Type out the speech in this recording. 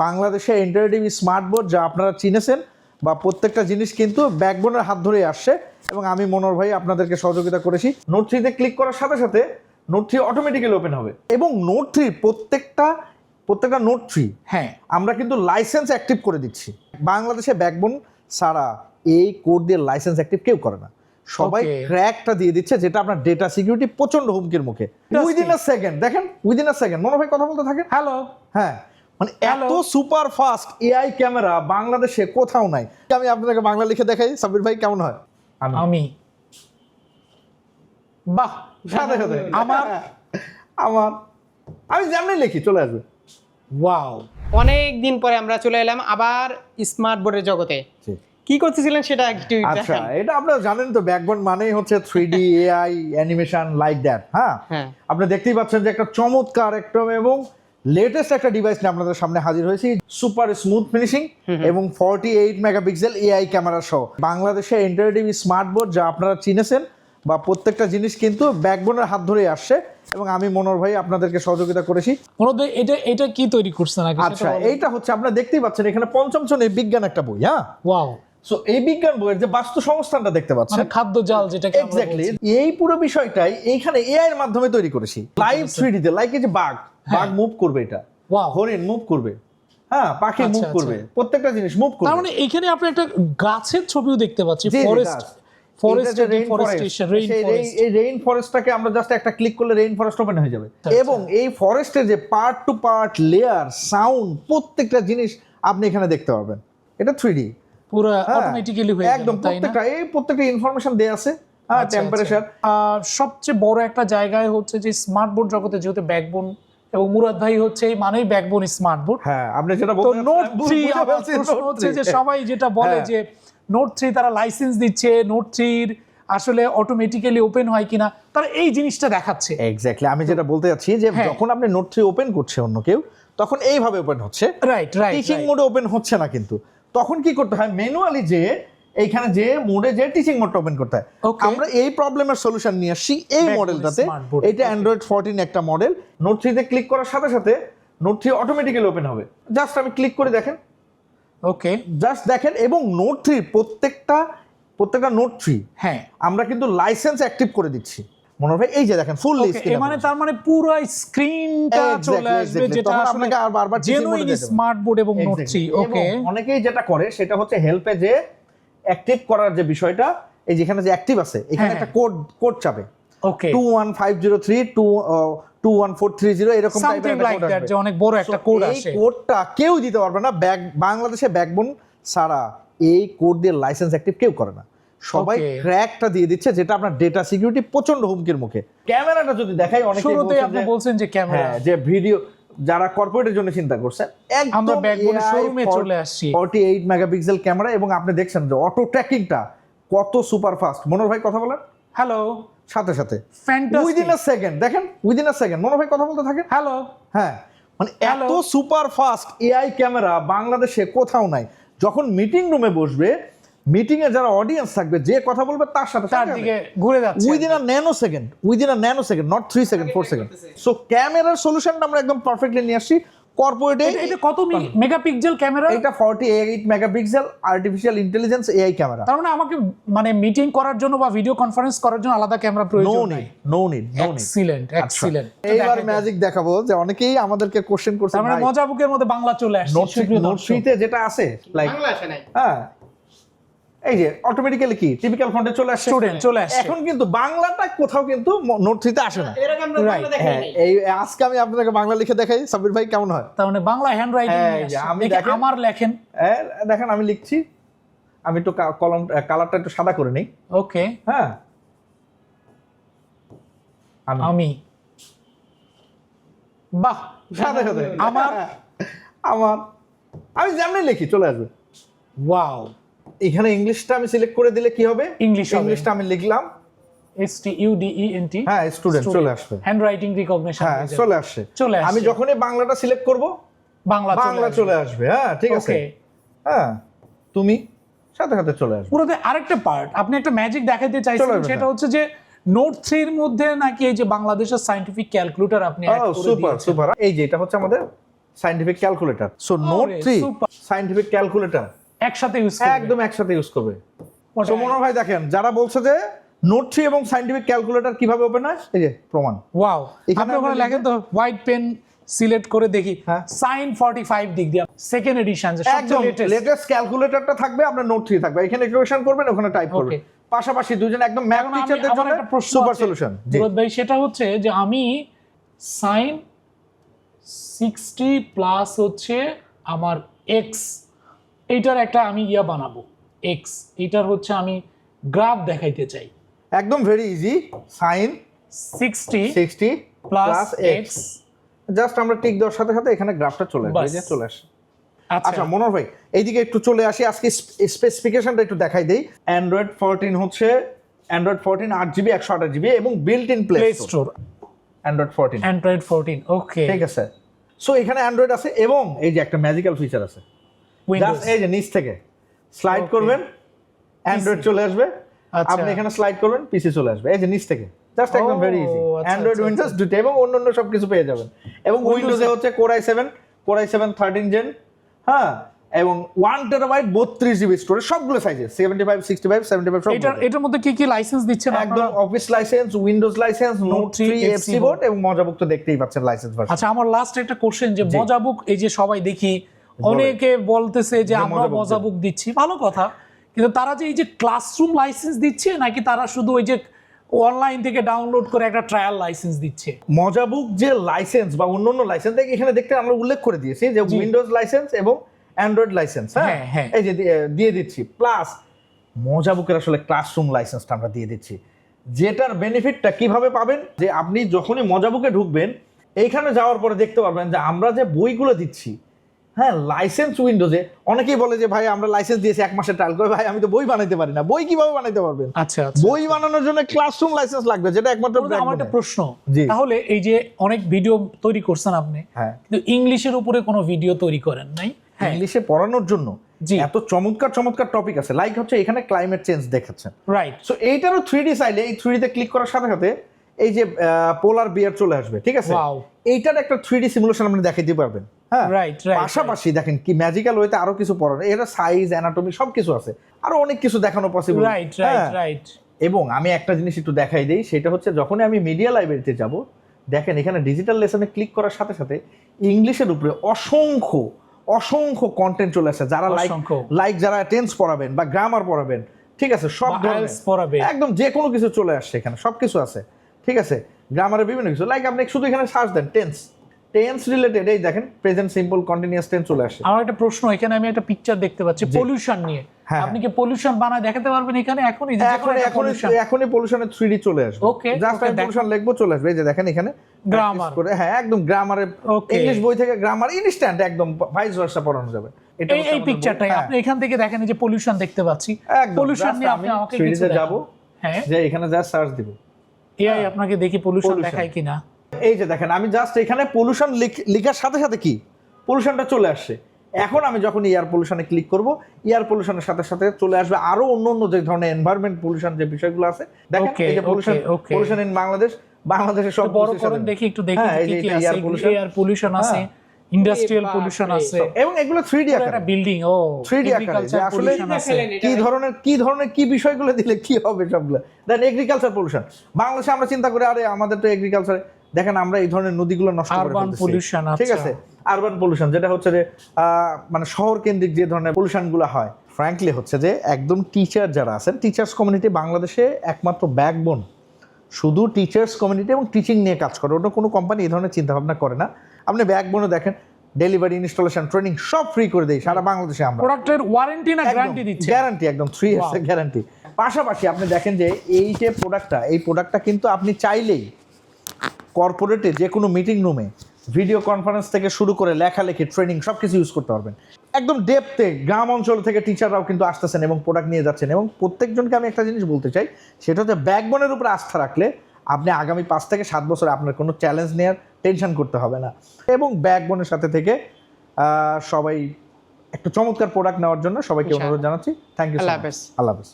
বাংলাদেশে interactive smartboard যা আপনারা চিনেছেন বা প্রত্যেকটা জিনিস কিন্তু ব্যাকবোনের হাত ধরে আসছে এবং আমি মনোর ভাই আপনাদেরকে সহযোগিতা করেছি। নোট 3 তে ক্লিক করার সাথে সাথে নোট 3 অটোমেটিক্যালি ওপেন হবে এবং নোট 3 প্রত্যেকটা নোট 3 হ্যাঁ আমরা কিন্তু লাইসেন্স অ্যাক্টিভ করে দিচ্ছি। বাংলাদেশে ব্যাকবোন ছাড়া এই কোড দিয়ে লাইসেন্স অ্যাক্টিভ কেউ করে না, সবাই ক্র্যাকটা দিয়ে দিচ্ছে, যেটা আপনার ডেটা সিকিউরিটি প্রচন্ড হুমকির মুখে। উইদিন আ সেকেন্ড দেখেন, উইদিন আ সেকেন্ড মনোর ভাই কথা বলতে থাকেন। হ্যালো হ্যাঁ, মানে এত সুপার ফাস্ট এআই ক্যামেরা বাংলাদেশে কোথাও নাই। আমি আপনাকে বাংলা লিখে দেখাই, সাব্বির ভাই কেমন হয়? আমি বাহ সাথে সাথে আমার আমি যেমনি লিখি চলে আসবে। ওয়াও, অনেক দিন পরে আমরা চলে এলাম আবার স্মার্ট বোর্ডের জগতে। কি করতেছিলেন সেটা একটু আচ্ছা, এটা আপনারা জানেন তো, ব্যাকবোন মানেই হচ্ছে 3D AI animation like that. হ্যাঁ, আপনি দেখতেই পাচ্ছেন যে একটা চমৎকার একটা এবং লেটেস্ট একটা ডিভাইস নিয়ে আপনাদের সামনে হাজির হয়েছি, সুপার স্মুথ ফিনিশিং এবং 48 মেগাপিক্সেল এআই ক্যামেরা সহ বাংলাদেশে ইন্টারেক্টিভ স্মার্টবোর্ড যা আপনারা চিনেছেন বা প্রত্যেকটা জিনিস কিন্তু ব্যাকবোনের হাত ধরে আসছে এবং আমি মনোর ভাই আপনাদেরকে সহযোগিতা করেছি। মনোদ ভাই এটা কি তৈরি করছেন আগে? আচ্ছা, এইটা হচ্ছে আপনারা দেখতেই পাচ্ছেন এখানে পঞ্চম শ্রেণীর বিজ্ঞান একটা বই। হ্যাঁ, ওয়াও। সো এই বিজ্ঞান বইয়ের যে বাস্তু সংস্থানটা দেখতে পাচ্ছেন, মানে খাদ্য জাল যেটাকে আমরা এক্স্যাক্টলি, বলছি। এই পুরো বিষয়টাই এইখানে এআই এর মাধ্যমে তৈরি করেছি লাইভ 3D তে। লাইক এই যে বাঘ মুভ করবে, এটা ওয়াও, হরিণ মুভ করবে, হ্যাঁ পাখি মুভ করবে, প্রত্যেকটা জিনিস মুভ করবে। তার মানে এখানে আপনি একটা গাছের ছবিও দেখতে পাচ্ছি, ফরেস্ট এই রেইন ফরেস্টটাকে আমরা জাস্ট একটা ক্লিক করলে রেইন ফরেস্ট ওপেন হয়ে যাবে এবং এই ফরেস্টের যে part to part layer sound প্রত্যেকটা জিনিস আপনি এখানে দেখতে পারবেন। এটা 3D পুরো অটোমেটিক্যালি হয়ে একদম, প্রত্যেকটা ইনফরমেশন দেয়া আছে। হ্যাঁ, টেম্পারেচার। সবচেয়ে বড় একটা জায়গায় হচ্ছে যে স্মার্টবোর্ড জগতে যেহেতু ব্যাকবোন এবং মুরাদ ভাই হচ্ছে এই মানেই ব্যাকবোন স্মার্টবোর্ড। হ্যাঁ, আপনি যেটা তো বলছেন নোট 3 আমার প্রশ্ন হচ্ছে যে সবাই যেটা বলে যে নোট 3 তারা লাইসেন্স দিচ্ছে, নোট 3 আসলে অটোমেটিক্যালি ওপেন হয় কিনা, তারা এই জিনিসটা দেখাচ্ছে। এক্স্যাক্টলি, আমি যেটা বলতে যাচ্ছি যে যখন আপনি নোট 3 ওপেন করছে অন্য কেউ, তখন এইভাবে ওপেন হচ্ছে, রাইট, টিচিং মোডে ওপেন হচ্ছে না। কিন্তু তখন কি করতে হয়, ম্যানুয়ালি যে এইখানে যে মোডে যে টিচিং মোডটা ওপেন করতে হয়। আমরা এই প্রবলেমের সলিউশন নিয়ে আসছি এই মডেলটাতে। এটা অ্যান্ড্রয়েড 14 একটা মডেল। নোট 3 তে ক্লিক করার সাথে সাথে নোট 3 অটোমেটিক্যালি ওপেন হবে। জাস্ট আমি ক্লিক করে দেখেন, ওকে, জাস্ট দেখেন। এবং নোট 3 প্রত্যেকটা নোট 3 হ্যাঁ আমরা কিন্তু লাইসেন্স অ্যাক্টিভ করে দিচ্ছি। মনে হয় এই যে দেখেন ফুল লিস্ট, মানে তার মানে পুরো স্ক্রিনটা চলে আসবে, যেটা আপনাকে আর বারবার জেনুইন স্মার্টবোর্ড এবং নোট 3। ওকে, অনেকেই যেটা করে সেটা হচ্ছে হেল্পে যে অ্যাক্টিভ করার যে বিষয়টা, এই যেখানে যে অ্যাক্টিভ আছে এখানে একটা কোড চাপে, ওকে 21503 21430 এরকম টাইপের একটা কোড আছে, যে অনেক বড় একটা কোড আসে। এই কোডটা কেউ দিতে পারবে না। বাংলাদেশে ব্যাকবোন ছাড়া এই কোড দিয়ে লাইসেন্স অ্যাক্টিভ কেউ করে না, সবাই ক্র্যাকটা দিয়ে দিচ্ছে, যেটা আপনার ডেটা সিকিউরিটি প্রচন্ড হুমকির মুখে। ক্যামেরাটা যদি দেখাই, অনেকেই শুরুতেই আপনি বলছেন যে ক্যামেরা, যে ভিডিও যারা কর্পোরেটের জন্য চিন্তা করছেন, আমরা ব্যাকবোনের শোরুমে চলে আসছি। 48 মেগাপিক্সেল ক্যামেরা এবং আপনি দেখছেন যে অটো ট্র্যাকিংটা কত সুপার ফাস্ট। মনোর ভাই কথা বলেন। হ্যালো, সাথে সাথে ফ্যান্টাস্টিক, উইদিন আ সেকেন্ড দেখেন, উইদিন আ সেকেন্ড মনোর ভাই কথা বলতে থাকেন। হ্যালো, হ্যাঁ, মানে এত সুপার ফাস্ট এআই ক্যামেরা বাংলাদেশে কোথাও নাই। যখন মিটিং রুমে বসবে, মিটিং এ যারা অডিয়েন্স থাকবে, যে কথা বলবে তার সাথে তার দিকে ঘুরে যাচ্ছে within a nano second, not 3 second, 4 second. So ক্যামেরার সলিউশনটা আমরা একদম পারফেক্টলি নিয়ে আসছি কর্পোরেটে। এটা কত মেগাপিক্সেল ক্যামেরা? এটা 48 megapixel artificial intelligence AI camera. তার মানে আমাকে মানে মিটিং করার জন্য বা ভিডিও কনফারেন্স করার জন্য আলাদা ক্যামেরা প্রয়োজন নেই। No need. এক্সিলেন্ট। এইবার ম্যাজিক দেখাবো, যে অনেকেই আমাদেরকে কোশ্চেন করছে, তার মানে মজা বুকের মধ্যে বাংলা চলে আসছে। নোট 3 তে যেটা আছে লাইক বাংলা আসে নাই। হ্যাঁ, এই যে অটোমেটিক্যালি কি টিপিক্যাল ফন্টে চলে আসছে, স্টুডেন্ট চলে আসছে। এখন কিন্তু বাংলাটা কোথাও কিন্তু নোট 3 তে আসে না। এরকম আমরা বাংলা দেখাই নাই। এই আজকে আমি আপনাকে বাংলা লিখে দেখাই, সাব্বির ভাই কেমন হয়? তার মানে বাংলা হ্যান্ড রাইটিং আমি আমার লেখেন। দেখেন আমি লিখছি, আমি একটু কলম কালারটা একটু সাদা করে নেই। ওকে, হ্যাঁ, আমি বাহ, সাদা সাদা আমার আমি যেমনি লিখি চলে আসবে। ওয়াও, এখানে ইংলিশটা আমি সিলেক্ট করে দিলে কি হবে? ইংলিশটা আমি লিখলাম STUDENT, হ্যাঁ স্টুডেন্ট চলে আসবে। হ্যান্ড রাইটিং রিকগনিশন, হ্যাঁ চলে আসছে। আমি যখনই বাংলাটা সিলেক্ট করব, বাংলা চলে আসবে। হ্যাঁ ঠিক আছে, হ্যাঁ তুমি সাথে সাথে চলে আসবে। পুরোতে আরেকটা পার্ট আপনি একটা ম্যাজিক দেখাতে চাইছেন, সেটা হচ্ছে যে নোট 3 এর মধ্যে নাকি এই যে বাংলাদেশের সায়েন্টিফিক ক্যালকুলেটর আপনি অ্যাড করে দিয়েছেন। সুপার। এই যে এটা হচ্ছে আমাদের scientific calculator. So note 3 scientific calculator একসাথে ইউজ করবে, একদম একসাথে ইউজ করবে। সো মনোহর ভাই দেখেন, যারা বলছে যে নোট 3 এবং সায়েন্টিফিক ক্যালকুলেটর কিভাবে ওপেন হয়, এই যে প্রমাণ। ওয়াও, এখানে আপনি ওখানে লেখেন তো হোয়াইট পেন সিলেক্ট করে দেখি, হ্যাঁ। সাইন 45 ডিগ্রি সেকেন্ড এডিশন, যে একদম সবচেয়ে লেটেস্ট। লেটেস্ট ক্যালকুলেটরটা থাকবে, আপনার নোট 3 থাকবে, এখানে ইকুয়েশন করবেন, ওখানে টাইপ করবেন, পাশাপাশি দুজন একদম ম্যাথ টিচারদের জন্য সুপার সলিউশন। জি ভাই, সেটা হচ্ছে যে আমি সাইন 60 প্লাস হচ্ছে আমার এক্স, এইটার একটা আমি বানাবো এক্স, এইটার হচ্ছে আমি গ্রাফ দেখাইতে চাই। একদম very easy, sine 60 plus x, just আমরা টিক দেওয়ার সাথে সাথে এখানে গ্রাফটা চলে আসবে, এই যে চলে আসে। আচ্ছা মনোহর ভাই, এইদিকে একটু চলে আসি, আজকে স্পেসিফিকেশনটা একটু দেখাই দেই। অ্যান্ড্রয়েড 14 হচ্ছে অ্যান্ড্রয়েড 14 8GB 128GB এবং built in play store. Android 14 ওকে, ঠিক আছে। সো এখানে অ্যান্ড্রয়েড আছে এবং এই যে একটা ম্যাজিক্যাল ফিচার আছে, জাস্ট এই যে নিচ থেকে স্লাইড করবেন, অ্যান্ড্রয়েড চলে আসবে। আপনি এখানে স্লাইড করবেন, পিসি চলে আসবে, এই যে নিচ থেকে, জাস্ট একদম ভেরি ইজি। অ্যান্ড্রয়েড উইন্ডোজ দুটো এবং অন্যান্য সবকিছু পেয়ে যাবেন। এবং উইন্ডোজে হচ্ছে Core i7 13 জেন, হ্যাঁ, এবং 1TB 32GB স্টোরেজ, সবগুলো সাইজে 75 65 75 সব। এটার মধ্যে কি কি লাইসেন্স দিচ্ছেন? একদম office licence, Windows licence, note 3 FC board এবং মজাবুক তো দেখতেই পাচ্ছেন লাইসেন্স ভার্সন। আচ্ছা, আমার লাস্ট একটা কোশ্চেন, যে মজাবুক এই যে সবাই দেখি অনেকে বলতেছে যে আমরা মজাবুক দিচ্ছি, ভালো কথা, কিন্তু তারা যে এই যে ক্লাসরুম লাইসেন্স দিচ্ছে নাকি তারা শুধু ওই যে অনলাইন থেকে ডাউনলোড করে একটা ট্রায়াল লাইসেন্স দিচ্ছে? মজাবুক যে লাইসেন্স বা অন্যান্য লাইসেন্স এখানে দেখতে আমরা উল্লেখ করে দিয়েছি যে উইন্ডোজ লাইসেন্স এবং অ্যান্ড্রয়েড লাইসেন্স, হ্যাঁ এই যে দিয়ে দিচ্ছি, প্লাস মজাবুকের আসলে ক্লাসরুম লাইসেন্সটা আমরা দিয়ে দিচ্ছি, যেটার বেনিফিটটা কিভাবে পাবেন, যে আপনি যখনই মজাবুকে ঢুকবেন এইখানে যাওয়ার পরে দেখতে পারবেন যে আমরা যে বইগুলো দিচ্ছি, হ্যাঁ লাইসেন্স উইন্ডোজে অনেকেই বলে যে ভাই আমরা লাইসেন্স দিয়েছি 1 মাসের ট্রায়াল করে, ভাই আমি তো বই বানাইতে পারি না। বই কিভাবে বানাইতে পারবেন? আচ্ছা, বই বানানোর জন্য ক্লাসরুম লাইসেন্স লাগবে, যেটা একমাত্র আমার একটা প্রশ্ন, তাহলে এই যে অনেক ভিডিও তৈরি করছেন আপনি, হ্যাঁ, কিন্তু ইংলিশের উপরে কোনো ভিডিও তৈরি করেন নাই? ইংলিশে পড়ানোর জন্য এত চমৎকার টপিক আছে, লাইক হচ্ছে এখানে ক্লাইমেট চেঞ্জ দেখাচ্ছেন, রাইট। সো এইটারও 3D চাইলে এই 3D তে ক্লিক করার সাথে সাথে এই যে পোলার বিয়ার চলে আসবে, ঠিক আছে, এইটার একটা 3D সিমুলেশন আপনি দেখাইতে পারবেন, হ্যাঁ, পাশাপাশি দেখেন কি ম্যাজিক্যাল ওয়েতে আরো কিছু পড়ানো, এটা সাইজ, অ্যানাটমি সবকিছু আছে, আরো অনেক কিছু দেখানো পসিবল, রাইট। এবং আমি একটা জিনিস একটু দেখাই দেই, সেটা হচ্ছে যখনই আমি মিডিয়া লাইব্রেরিতে যাব, দেখেন এখানে ডিজিটাল লেসনে ক্লিক করার সাথে সাথে ইংলিশের উপরে অসংখ্য কন্টেন্ট চলে আসে, যারা লাইক যারা টেন্স পড়াবেন বা গ্রামার পড়াবেন, ঠিক আছে, সব ধরনের একদম যে কোনো কিছু চলে আসছে, এখানে সবকিছু আছে, ঠিক আছে, গ্রামারের বিভিন্ন কিছু, লাইক আপনি শুধু এখানে সার্চ দেন টেন্স রিলেটেড, এই দেখেন প্রেজেন্ট সিম্পল কন্টিনিউয়াস টেন্স চলে আসে। আমার একটা প্রশ্ন, এখানে আমি একটা পিকচার দেখতে পাচ্ছি পলিউশন নিয়ে, আপনি কি পলিউশন বানায় দেখাতে পারবেন এখানে? এখনই পলিউশনের 3D চলে আসবে, ওকে, জাস্ট আমি পলিউশন লিখবো, চলে আসবে, এই যে দেখেন এখানে গ্রামার করে, হ্যাঁ একদম গ্রামারের ইংলিশ বই থেকে গ্রামার ইনস্ট্যান্ট একদম ভাইস ভার্সা পড়ানো যাবে। এই পিকচারটাই আপনি এখান থেকে দেখেন, যে পলিউশন দেখতে পাচ্ছি, পলিউশন নিয়ে আপনি আমাকে কিছু যাব, হ্যাঁ, যে এখানে যা সার্চ দিব, এআই আপনাকে দেখি পলিউশন দেখায় কিনা। এই যে দেখেন আমি জাস্ট এখানে পলিউশন লেখার সাথে সাথে কি পলিউশনটা চলে আসছে। এখন আমি যখন এয়ার পলিউশনে ক্লিক করব, এয়ার পলিউশনের সাথে সাথে চলে আসবে আরো অন্য যে ধরনের এনভায়রনমেন্ট পলিউশন যে বিষয়গুলো আছে, দেখেন এই যে পলিউশন ইন বাংলাদেশের সব বড় করে দেখি, একটু দেখি কি কি আছে। এয়ার পলিউশন আছে, ইন্ডাস্ট্রিয়াল পলিউশন আছে, এবং এগুলো 3D আকারে, বিল্ডিং 3D আকারে, যে আসলে কি ধরনের কি বিষয়গুলো দিলে কি হবে সবগুলো। দেন এগ্রিকালচার পলিউশন, বাংলাদেশে আমরা চিন্তা করি আরে আমাদের তো এগ্রিকালচার, দেখেন আমরা এই ধরনের নদীগুলো নষ্ট করে ফেলতেছি, ঠিক আছে, আরবান পলিউশন, যেটা হচ্ছে যে মানে শহর কেন্দ্রিক যে ধরনের পলিউশনগুলো হয়, ফ্র্যাঙ্কলি হচ্ছে যে একদম টিচার যারা আছেন, টিচার্স কমিউনিটি বাংলাদেশে একমাত্র ব্যাকবোন, শুধু টিচার্স কমিউনিটি এবং টিচিং নিয়ে কাজ করে, অন্য কোনো কোম্পানি এই ধরনের চিন্তা ভাবনা করে না। আপনি ব্যাকবোনে দেখেন ডেলিভারি, ইনস্টলেশন, ট্রেনিং সব ফ্রি করে দেই সারা বাংলাদেশে। আমরা প্রোডাক্টের ওয়ারেন্টি না গ্যারান্টি দিচ্ছি, গ্যারান্টি একদম 3 ইয়ার্স গ্যারান্টি। পাশাপাশি আপনি দেখেন যে এই যে প্রোডাক্টটা কিন্তু আপনি চাইলেই কর্পোরেটে যে কোনো মিটিং রুমে ভিডিও কনফারেন্স থেকে শুরু করে লেখালেখি, ট্রেনিং সবকিছু ইউজ করতে পারবেন। একদম ডেপথে গ্রাম অঞ্চল থেকে টিচাররাও কিন্তু আসতেছেন এবং প্রোডাক্ট নিয়ে যাচ্ছেন। এবং প্রত্যেকজনকে আমি একটা জিনিস বলতে চাই, সেটা হচ্ছে ব্যাকবোনের উপরে আস্থা রাখলে আপনি আগামী 5 থেকে 7 বছরে আপনার কোনো চ্যালেঞ্জ নেওয়ার টেনশন করতে হবে না। এবং ব্যাকবোনের সাথে থেকে সবাই একটা চমৎকার প্রোডাক্ট নেওয়ার জন্য সবাইকে অনুরোধ জানাচ্ছি। থ্যাংক ইউ, আল্লাহ হাফেজ।